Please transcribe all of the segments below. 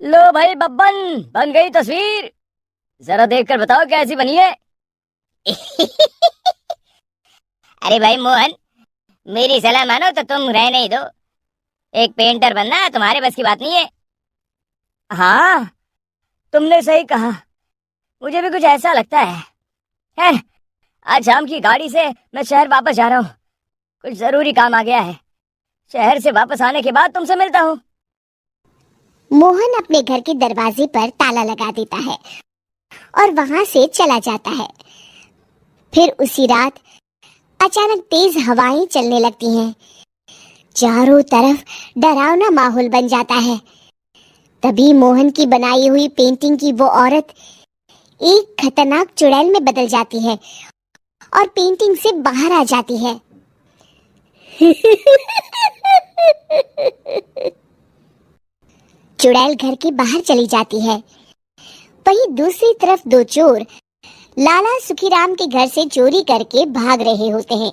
लो भाई बब्बन, बन गई तस्वीर। जरा देखकर बताओ कैसी बनी है। अरे भाई मोहन, मेरी सलाह मानो तो तुम रहने ही दो। एक पेंटर बनना तुम्हारे बस की बात नहीं है। हाँ, तुमने सही कहा। मुझे भी कुछ ऐसा लगता है। खैर, आज शाम की गाड़ी से मैं शहर वापस जा रहा हूँ। कुछ जरूरी काम आ गया है। शहर से वापस आने के बाद तुमसे मिलता हूँ। मोहन अपने घर के दरवाजे पर ताला लगा देता है और वहां से चला जाता है। फिर उसी रात अचानक तेज हवाएं चलने लगती हैं। चारों तरफ डरावना माहौल बन जाता है। तभी मोहन की बनाई हुई पेंटिंग की वो औरत एक खतरनाक चुड़ैल में बदल जाती है और पेंटिंग से बाहर आ जाती है। चुड़ैल घर के बाहर चली जाती है। वहीं दूसरी तरफ दो चोर लाला सुखीराम के घर से चोरी करके भाग रहे होते हैं।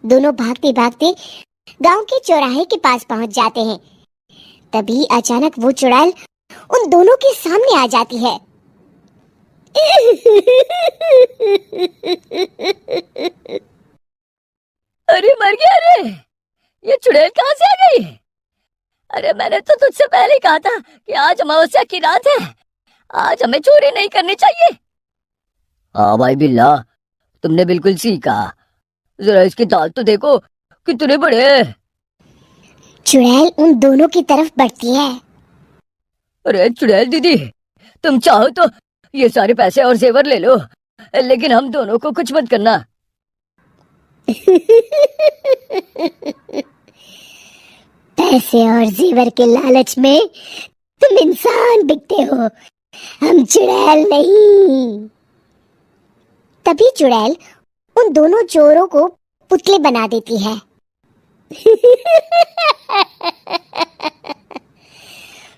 दोनों भागते भागते गांव के चौराहे के पास पहुंच जाते हैं। तभी अचानक वो चुड़ैल उन दोनों के सामने आ जाती है। अरे मर गया रे! ये चुड़ैल कहाँ से आ गई? अरे मैंने तो तुझसे पहले ही कहा था कि आज अमावस्या की रात है। आज हमें चोरी नहीं करनी चाहिए। हाँ भाई बिल्ला, तुमने बिल्कुल सही कहा। जरा इसके दांत तो देखो, कितने बड़े हैं। चुड़ैल उन दोनों की तरफ बढ़ती है। अरे चुड़ैल दीदी, तुम चाहो तो ये सारे पैसे और जेवर ले लो, लेकिन हम दोनों को कुछ मत करना। पैसे और जेवर के लालच में तुम इंसान बिकते हो, हम चुड़ैल नहीं। तभी चुड़ैल उन दोनों चोरों को पुतले बना देती है।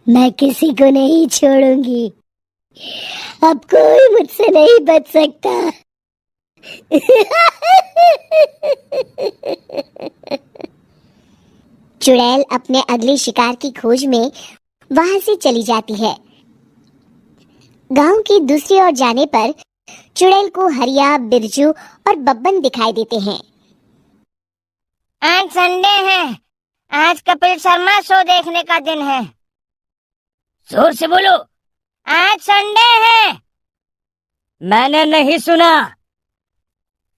मैं किसी को नहीं छोड़ूंगी। अब कोई मुझसे नहीं बच सकता। चुड़ैल अपने अगले शिकार की खोज में वहां से चली जाती है। गांव की दूसरी ओर जाने पर चुड़ैल को हरिया, बिरजू और बब्बन दिखाई देते हैं। आज संडे है। आज कपिल शर्मा शो देखने का दिन है। जोर से बोलो। आज संडे है। मैंने नहीं सुना।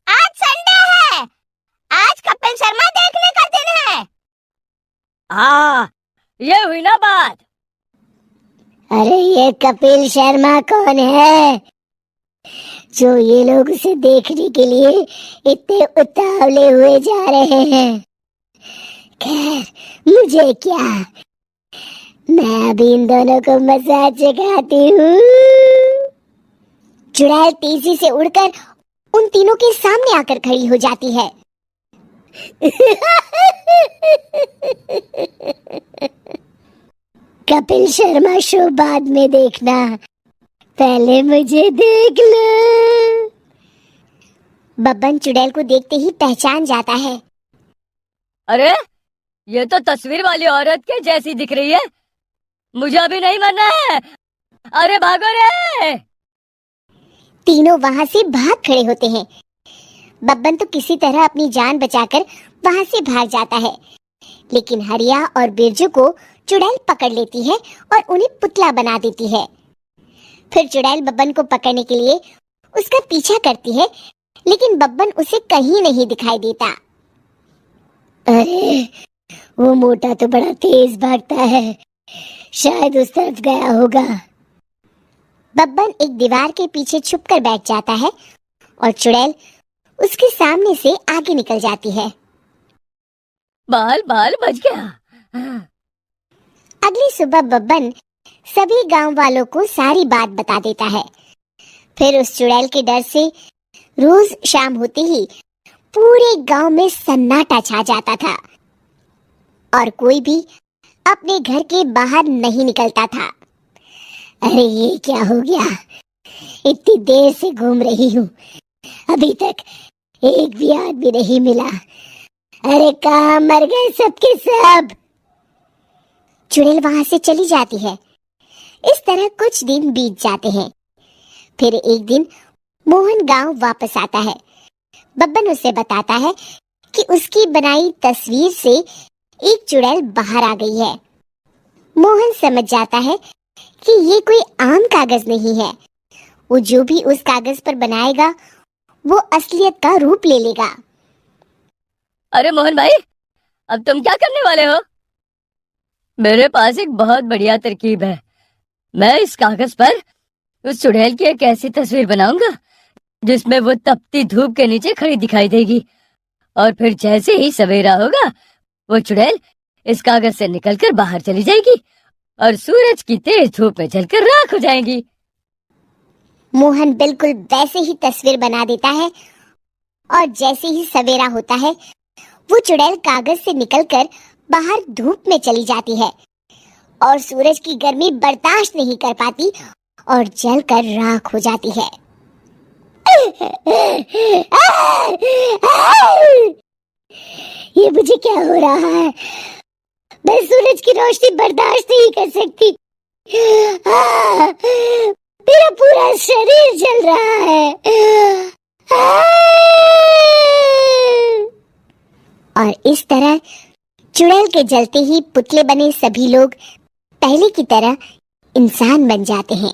आज संडे है। आज कपिल शर्मा देखने का दिन है। हाँ, ये हुई ना बात। अरे ये कपिल शर्मा कौन है जो ये लोग उसे देखने के लिए इतने उतावले हुए जा रहे हैं? खैर, मुझे क्या, मैं अभी इन दोनों को मसाज सिखाती हूँ। चुड़ैल तेजी से उड़कर उन तीनों के सामने आकर खड़ी हो जाती है। कपिल शर्मा शो बाद में देखना, पहले मुझे देख लो। बब्बन चुड़ैल को देखते ही पहचान जाता है। अरे ये तो तस्वीर वाली औरत के जैसी दिख रही है। मुझे अभी नहीं मरना है। अरे भागो रे! तीनों वहां से भाग खड़े होते हैं। बब्बन तो किसी तरह अपनी जान बचाकर वहां से भाग जाता है, लेकिन हरिया और बिरजू को चुड़ैल पकड़ लेती है और उन्हें पुतला बना देती है। फिर चुड़ैल बब्बन को पकड़ने के लिए उसका पीछा करती है, लेकिन बब्बन उसे कहीं नहीं दिखाई देता। अरे वो मोटा तो बड़ा तेज भागता है, शायद उस तरफ गया होगा। बब्बन एक दीवार के पीछे छुपकर बैठ जाता है और चुड़ैल उसके सामने से आगे निकल जाती है। बाल बाल बच गया। अगली सुबह बब्बन सभी गांव वालों को सारी बात बता देता है। फिर उस चुड़ैल के डर से रोज शाम होते ही पूरे गांव में सन्नाटा छा जाता था और कोई भी अपने घर के बाहर नहीं निकलता था। अरे ये क्या हो गया, इतनी देर से घूम रही हूँ, अभी तक एक भी आदमी नहीं मिला। अरे कहाँ मर गए सबके सब? चुड़ैल वहां से चली जाती है, इस तरह कुछ दिन बीत जाते हैं। फिर एक दिन मोहन गांव वापस आता है। बब्बन उसे बताता है कि उसकी बनाई तस्वीर से एक चुड़ैल बाहर आ गई है। मोहन समझ जाता है कि ये कोई आम कागज नहीं है। वो जो भी उस कागज पर बनाएगा वो असलियत का रूप ले लेगा। अरे मोहन भाई, अब तुम क्या करने वाले हो? मेरे पास एक बहुत बढ़िया तरकीब है। मैं इस कागज पर उस चुड़ैल की एक ऐसी तस्वीर बनाऊंगा जिसमें वो तपती धूप के नीचे खड़ी दिखाई देगी, और फिर जैसे ही सवेरा होगा वो चुड़ैल इस कागज से निकलकर बाहर चली जाएगी और सूरज की तेज धूप में जलकर राख हो जाएगी। मोहन बिल्कुल वैसे ही तस्वीर बना देता है और जैसे ही सवेरा होता है वो चुड़ैल कागज से निकलकर बाहर धूप में चली जाती है और सूरज की गर्मी बर्दाश्त नहीं कर पाती और जलकर राख हो जाती है। ये मुझे क्या हो रहा है? मैं सूरज की रोशनी बर्दाश्त नहीं कर सकती। मेरा पूरा शरीर जल रहा है। और इस तरह चुड़ैल के जलते ही पुतले बने सभी लोग पहले की तरह इंसान बन जाते हैं।